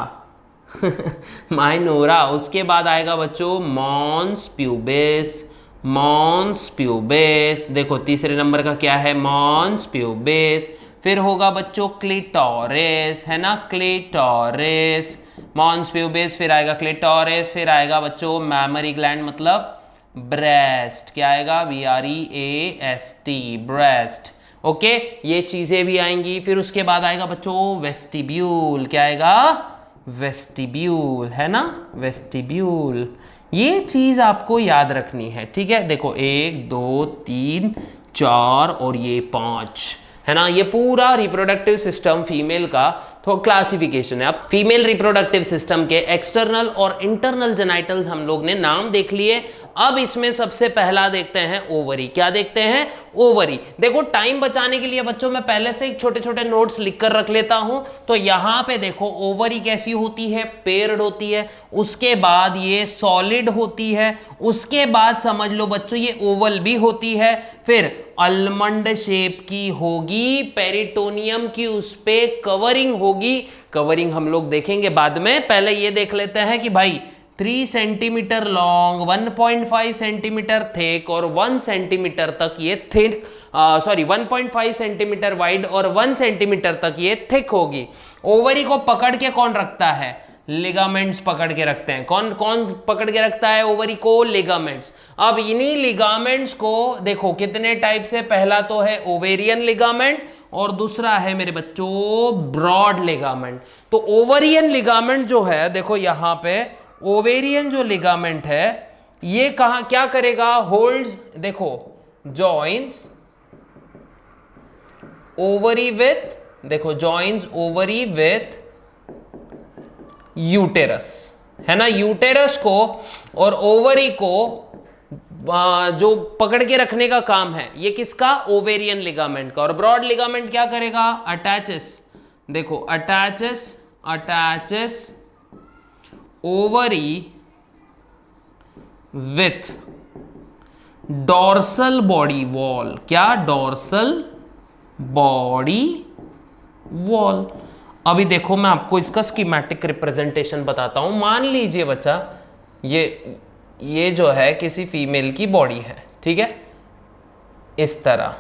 माइनोरा। उसके बाद आएगा बच्चों मॉन्स प्यूबिस, मॉन्स प्यूबिस देखो, तीसरे नंबर का क्या है? Mons pubis. फिर होगा बच्चों क्लिटोरिस, है ना, क्लिटोरिस, मॉन्स प्यूबिस, फिर आएगा क्लिटोरिस, फिर आएगा बच्चों मैमरी ग्लैंड मतलब ब्रेस्ट। क्या आएगा? BREAST, breast. ओके, ये चीजें भी आएंगी। फिर उसके बाद आएगा बच्चों वेस्टिब्यूल। क्या आएगा? वेस्टिब्यूल, है ना, वेस्टिब्यूल। ये चीज आपको याद रखनी है। ठीक है, देखो 1 2 3 4 और ये 5, है ना। ये पूरा रिप्रोडक्टिव सिस्टम फीमेल का तो क्लासिफिकेशन है। अब फीमेल रिप्रोडक्टिव सिस्टम के एक्सटर्नल और इंटरनल जेनाइटल्स हम लोग ने नाम देख लिए। अब इसमें सबसे पहला देखते हैं ओवरी। क्या देखते हैं? ओवरी। देखो टाइम बचाने के लिए बच्चों मैं पहले से छोटे छोटे नोट्स लिख कर रख लेता हूं। तो यहां पे देखो ओवरी कैसी होती है? पेयर्ड होती है। उसके बाद ये सॉलिड होती है। उसके बाद समझ लो बच्चों ये ओवल भी होती है। फिर अलमंड शेप की होगी, पेरिटोनियम की उस पे कवरिंग होगी। कवरिंग हम लोग देखेंगे बाद में, पहले ये देख लेते हैं कि भाई 3 सेंटीमीटर लॉन्ग, 1.5 सेंटीमीटर थिक और 1 सेंटीमीटर तक ये थिक, 1.5 सेंटीमीटर वाइड और 1 सेंटीमीटर तक ये थिक होगी। ओवरी को पकड़ के कौन रखता है? लिगामेंट्स पकड़ के रखते हैं। कौन कौन पकड़ के रखता है ओवरी को? लिगामेंट्स। अब इन्हीं लिगामेंट्स को देखो कितने टाइप से, पहला तो है ओवेरियन लिगामेंट और दूसरा है मेरे बच्चों ब्रॉड लिगामेंट। तो ओवरियन लिगामेंट जो है देखो यहां पे, ओवेरियन जो लिगामेंट है ये कहां क्या करेगा? होल्ड्स, देखो जॉइंस ओवरी विथ, देखो जॉइंस ओवरी विथ यूटेरस, है ना। यूटेरस को और ओवरी को जो पकड़ के रखने का काम है ये किसका? ओवेरियन लिगामेंट का। और ब्रॉड लिगामेंट क्या करेगा? अटैचेस, देखो attaches ovary with dorsal body wall. क्या? Dorsal body wall. अभी देखो मैं आपको इसका स्कीमेटिक रिप्रेजेंटेशन बताता हूं। मान लीजिए बच्चा ये जो है किसी फीमेल की बॉडी है, ठीक है, इस तरह,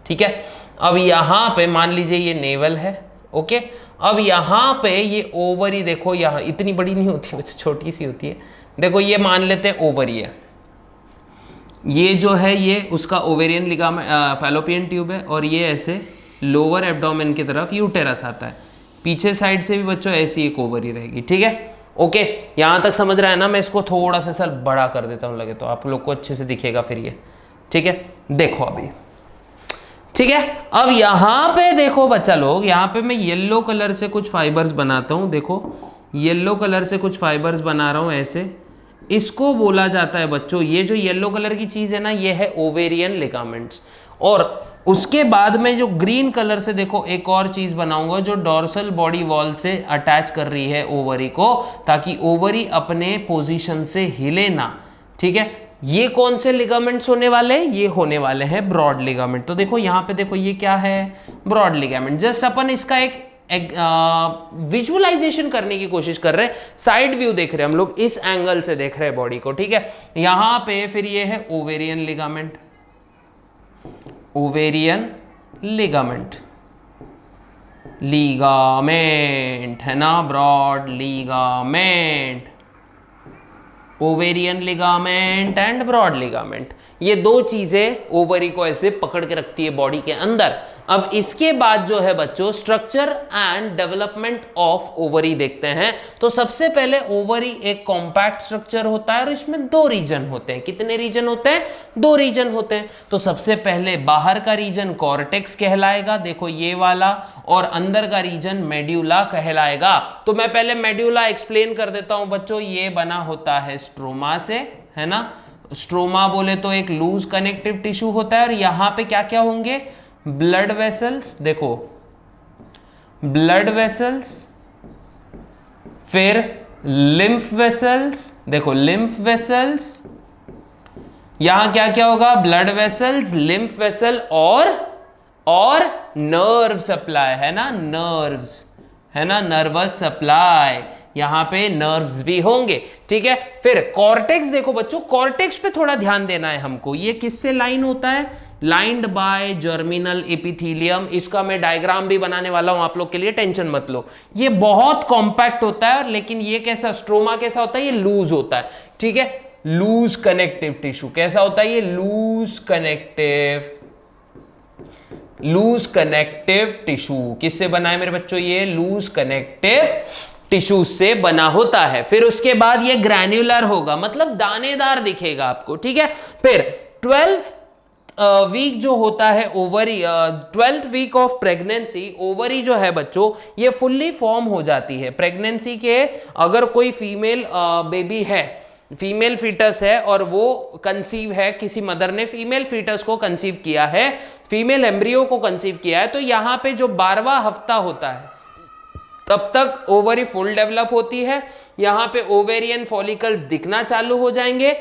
ठीक है। अब यहां पे मान लीजिए ये नेवल है, ओके। अब यहां पे ये ओवरी, देखो यहां इतनी बड़ी नहीं होती बच्चा, छोटी सी होती है। देखो ये मान लेते हैं ओवरी है, ये जो है ये उसका ओवेरियन लिगामेंट फैलोपियन ट्यूब है और ये ऐसे लोअर एब्डोमेन की तरफ यूटेरस आता है। पीछे साइड से भी बच्चों ऐसी एक ओवरी रहेगी, ठीक है। ओके, यहां तक समझ रहा है ना। मैं इसको थोड़ा सा सर बड़ा कर देता हूं, लगे तो आप लोग को अच्छे से दिखेगा फिर ये, ठीक है। देखो अभी, ठीक है। अब यहां पे देखो बच्चा लोग, यहां पे मैं येलो कलर से कुछ फाइबर्स बनाता हूं। देखो येलो कलर से कुछ फाइबर्स बना रहा हूं ऐसे, इसको बोला जाता है बच्चों, ये जो येलो कलर की चीज है ना, ये है ओवेरियन लिगामेंट्स। और उसके बाद में जो ग्रीन कलर से देखो एक और चीज बनाऊंगा जो डॉर्सल बॉडी वॉल से अटैच कर रही है ओवरी को, ताकि ओवरी अपने पोजीशन से हिले ना, ठीक है। ये कौन से लिगामेंट्स होने वाले हैं? ये होने वाले हैं ब्रॉड लिगामेंट। तो देखो यहां पे देखो ये क्या है? Broad ligament. जस्ट अपन इसका एक विजुअलाइजेशन करने की कोशिश कर रहे हैं। साइड व्यू देख रहे हैं हम लोग, इस एंगल से देख रहे हैं बॉडी को, ठीक है। यहां पे फिर ये है ovarian ligament, ovarian ligament, ligament है ना, broad ligament, ovarian ligament and broad ligament, ये दो चीजें ओवरी को ऐसे पकड़ के रखती है बॉडी के अंदर। अब इसके बाद जो है बच्चों structure and development of ovary देखते हैं। तो सबसे पहले ओवरी एक कॉम्पैक्ट स्ट्रक्चर होता है और इसमें दो रीजन होते हैं। कितने रीजन होते हैं? दो रीजन होते हैं। तो सबसे पहले बाहर का रीजन कॉर्टेक्स कहलाएगा, देखो ये वाला, और अंदर का रीजन मेड्यूला कहलाएगा। तो मैं पहले मेड्यूला एक्सप्लेन कर देता हूं बच्चों। ये बना होता है स्ट्रोमा से, है ना। स्ट्रोमा बोले तो एक लूज कनेक्टिव टिश्यू होता है और यहां पे क्या क्या होंगे? ब्लड वेसल्स, देखो ब्लड वेसल्स, फिर लिम्फ वेसल्स, देखो लिम्फ वेसल्स, यहां क्या क्या होगा? ब्लड वेसल्स, लिम्फ वेसल और नर्व सप्लाई, है ना, नर्व्स, है ना, नर्वस सप्लाई, यहां पे नर्व्स भी होंगे, ठीक है। फिर कॉर्टेक्स, देखो बच्चों कॉर्टेक्स पे थोड़ा ध्यान देना है हमको। ये किससे लाइन होता है? Lined by germinal epithelium. इसका मैं डायग्राम भी बनाने वाला हूं आप लोग के लिए, टेंशन मत लो। ये बहुत कॉम्पैक्ट होता है, लेकिन ये कैसा स्ट्रोमा कैसा होता है? ये लूज होता है, ठीक है। लूज कनेक्टिव टिश्यू कैसा होता है? ये लूज कनेक्टिव टिश्यू किससे बना है मेरे बच्चों? ये लूज कनेक्टिव टिश्यू से बना होता है। फिर उसके बाद ये ग्रैन्युलर होगा, मतलब दानेदार दिखेगा आपको, ठीक है। फिर 12th वीक जो होता है ovary, 12th week of pregnancy, ovary जो है बच्चों ये फुल्ली फॉर्म हो जाती है। प्रेगनेंसी के अगर कोई फीमेल बेबी है, फीमेल फीटस है और वो कंसीव है, किसी मदर ने फीमेल फीटस को कंसीव किया है, फीमेल एम्ब्रियो को कंसीव किया है, तो यहाँ पे जो 12वां हफ्ता होता है तब तक ओवरी फुल डेवलप होती है। यहाँ पे ओवेरियन फॉलिकल्स दिखना चालू हो जाएंगे।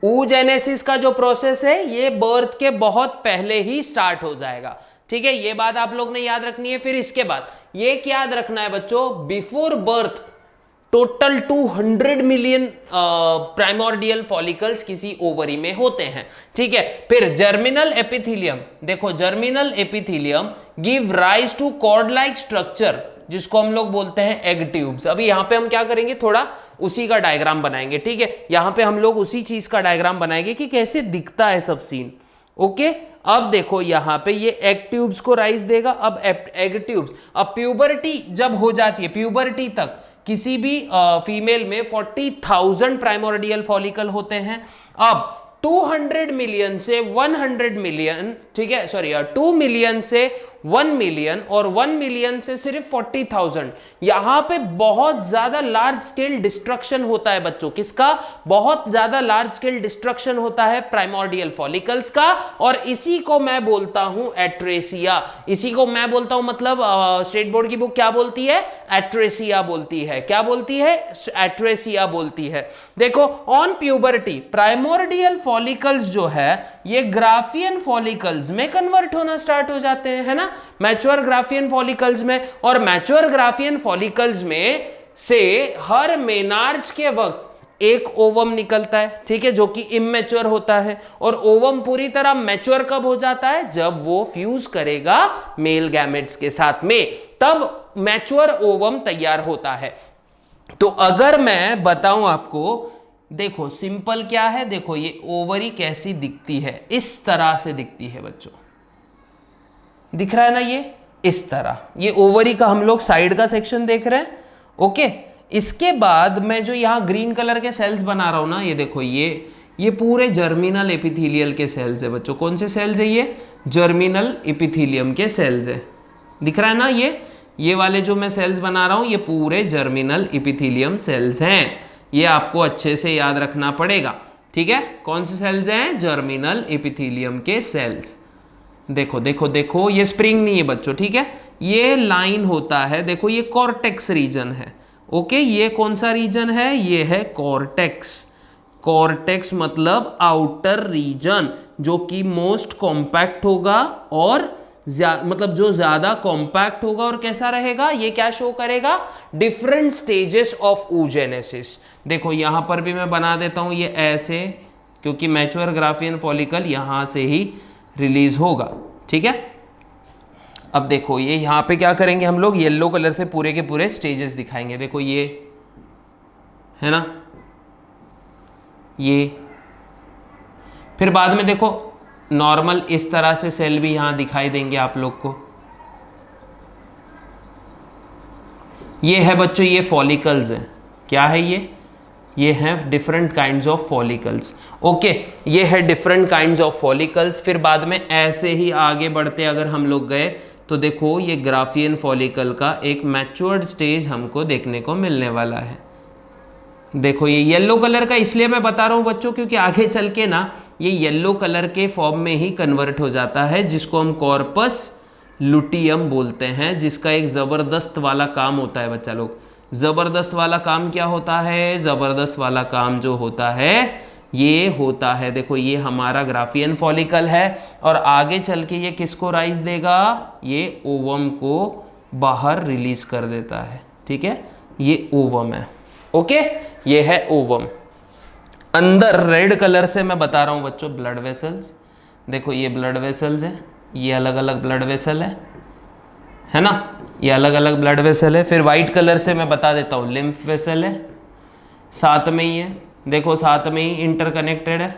oogenesis का जो प्रोसेस है ये बर्थ के बहुत पहले ही स्टार्ट हो जाएगा, ठीक है। ये बात आप लोग ने याद रखनी है। फिर इसके बाद ये क्या याद रखना है बच्चों? Before birth total 200 million primordial follicles किसी ओवरी में होते हैं, ठीक है। फिर जर्मिनल एपिथेलियम, देखो germinal epithelium give rise to cord like structure, जिसको हम लोग बोलते हैं एग ट्यूब्स। अभी यहां पे हम क्या करेंगे? थोड़ा उसी का डायग्राम बनाएंगे, ठीक है। यहां पे हम लोग उसी चीज का डायग्राम बनाएंगे कि कैसे दिखता है सब सीन, ओके। अब देखो यहां पे ये एग ट्यूब्स को राइज देगा। अब एग ट्यूब्स, अब प्यूबर्टी जब हो जाती है, प्यूबर्टी तक किसी भी फीमेल में 40,000 प्राइमोर्डियल फॉलिकल होते हैं। अब 200 मिलियन से 100 मिलियन, ठीक है, सॉरी 2 मिलियन से 1 मिलियन और 1 मिलियन से सिर्फ 40,000, यहां पे बहुत ज्यादा लार्ज स्केल डिस्ट्रक्शन होता है बच्चों। किसका? बहुत ज्यादा लार्ज स्केल डिस्ट्रक्शन होता है प्राइमोर्डियल फॉलिकल्स का, और इसी को मैं बोलता हूं एट्रेसिया। इसी को मैं बोलता हूं, मतलब स्टेट बोर्ड की बुक क्या बोलती है? एट्रेसिया बोलती है। क्या बोलती है? एट्रेसिया बोलती है। देखो ऑन प्यूबर्टी प्राइमोर्डियल फॉलिकल्स जो है ये ग्राफियन फॉलिकल्स में कन्वर्ट होना स्टार्ट हो जाते हैं, है ना, मैच्योर ग्राफियन फॉलिकल्स में। और मैच्योर ग्राफियन फॉलिकल्स में से हर मेनार्च के वक्त एक ओवम निकलता है, ठीक है, जो कि इमेच्योर होता है। और ओवम पूरी तरह मैच्योर कब हो जाता है? जब वो फ्यूज करेगा मेल गैमेट्स के साथ में, तब मैच्योर ओवम तैयार होता है। तो अगर मैं बताऊं आपको, देखो सिंपल क्या है, देखो ये ओवरी कैसी दिखती है, इस तरह से दिखती है बच्चों, दिख रहा है ना, ये इस तरह, ये ओवरी का हम लोग साइड का सेक्शन देख रहे हैं, ओके। इसके बाद मैं जो यहाँ ग्रीन कलर के सेल्स बना रहा हूं ना, ये देखो ये पूरे जर्मिनल एपिथेलियल के सेल्स है बच्चों। कौन से सेल्स है? ये जर्मिनल एपिथेलियम के सेल्स है, दिख रहा है ना, ये वाले जो मैं सेल्स बना रहा हूं ये पूरे जर्मिनल एपिथेलियम सेल्स हैं। ये आपको अच्छे से याद रखना पड़ेगा, ठीक है। कौन से सेल्स हैं? जर्मिनल एपिथेलियम के सेल्स। देखो देखो देखो, ये स्प्रिंग नहीं है बच्चों, ठीक है, ये लाइन होता है, देखो ये कॉर्टेक्स रीजन है, ओके। ये कौन सा रीजन है? ये है कॉर्टेक्स। कॉर्टेक्स मतलब आउटर रीजन, जो कि मोस्ट कॉम्पैक्ट होगा और मतलब जो ज्यादा कॉम्पैक्ट होगा और कैसा रहेगा, ये क्या शो करेगा? Different stages of oogenesis। देखो यहां पर भी मैं बना देता हूं ये ऐसे, क्योंकि मैच्योर ग्राफियन फॉलिकल यहां से ही रिलीज होगा, ठीक है। अब देखो ये यहां पे क्या करेंगे हम लोग, येलो कलर से पूरे के पूरे स्टेजेस दिखाएंगे। देखो ये है ना, ये। फिर बाद में देखो नॉर्मल इस तरह से सेल भी यहां दिखाई देंगे आप लोग को। ये है बच्चों, ये फॉलिकल्स हैं। क्या है ये हैं different kinds of follicles. Okay, ये है डिफरेंट काइंड्स ऑफ फॉलिकल्स। फिर बाद में ऐसे ही आगे बढ़ते अगर हम लोग गए तो देखो ये ग्राफियन फॉलिकल का एक मैच्योर्ड स्टेज हमको देखने को मिलने वाला है। देखो ये येलो कलर का इसलिए मैं बता रहा हूँ बच्चों क्योंकि आगे चल के ना ये येलो कलर के फॉर्म में ही कन्वर्ट हो जाता है, जिसको हम कॉर्पस लुटियम बोलते हैं, जिसका एक ज़बरदस्त वाला काम होता है बच्चा लोग। ज़बरदस्त वाला काम क्या होता है? ज़बरदस्त वाला काम जो होता है ये होता है, देखो ये हमारा ग्राफियन फॉलिकल है और आगे चल के ये किसको राइज देगा? ये ओवम को बाहर रिलीज कर देता है। ठीक है, ये ओवम है। ओके, ये है ओवम। अंदर रेड कलर से मैं बता रहा हूँ बच्चों ब्लड वेसल्स। देखो ये ब्लड वेसल्स है, ये अलग अलग ब्लड वेसल है ना, ये अलग अलग ब्लड वेसल है। फिर वाइट कलर से मैं बता देता हूँ लिम्फ वेसल है, साथ में ही है। देखो साथ में ही इंटरकनेक्टेड है।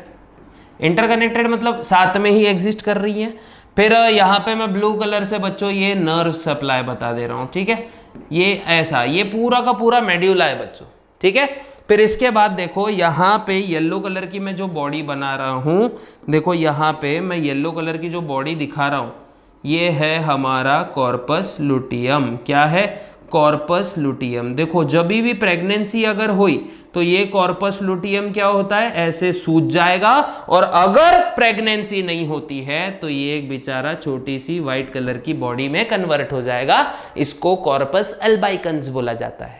इंटरकनेक्टेड मतलब साथ में ही एग्जिस्ट कर रही है। फिर यहाँ पे मैं ब्लू कलर से बच्चों ये नर्व सप्लाई बता दे रहा हूँ। ठीक है, ये ऐसा ये पूरा का पूरा मेड्यूला है बच्चों। ठीक है, फिर इसके बाद देखो यहाँ पे येलो कलर की मैं जो बॉडी बना रहा हूँ, देखो यहाँ पे मैं येलो कलर की जो बॉडी दिखा रहा हूँ ये है हमारा कॉर्पस लुटियम। क्या है? Corpus luteum. देखो जब भी प्रेगनेंसी अगर हुई तो ये कॉर्पस लुटियम क्या होता है? ऐसे सूज जाएगा, और अगर प्रेगनेंसी नहीं होती है तो ये एक बेचारा छोटी सी व्हाइट कलर की बॉडी में कन्वर्ट हो जाएगा। इसको कॉर्पस अल्बाइकन्स बोला जाता है।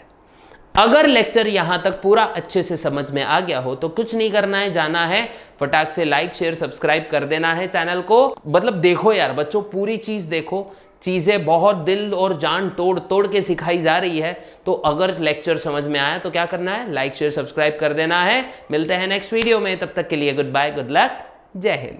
अगर लेक्चर यहां तक पूरा अच्छे से समझ में आ गया हो तो कुछ नहीं करना है, जाना है फटाक से लाइक शेयर सब्सक्राइब कर देना है चैनल को। मतलब देखो यार बच्चों, पूरी चीज देखो, चीजें बहुत दिल और जान तोड़ तोड़ के सिखाई जा रही है। तो अगर लेक्चर समझ में आया तो क्या करना है? लाइक शेयर सब्सक्राइब कर देना है। मिलते हैं नेक्स्ट वीडियो में, तब तक के लिए गुड बाय, गुड लक, जय हिंद।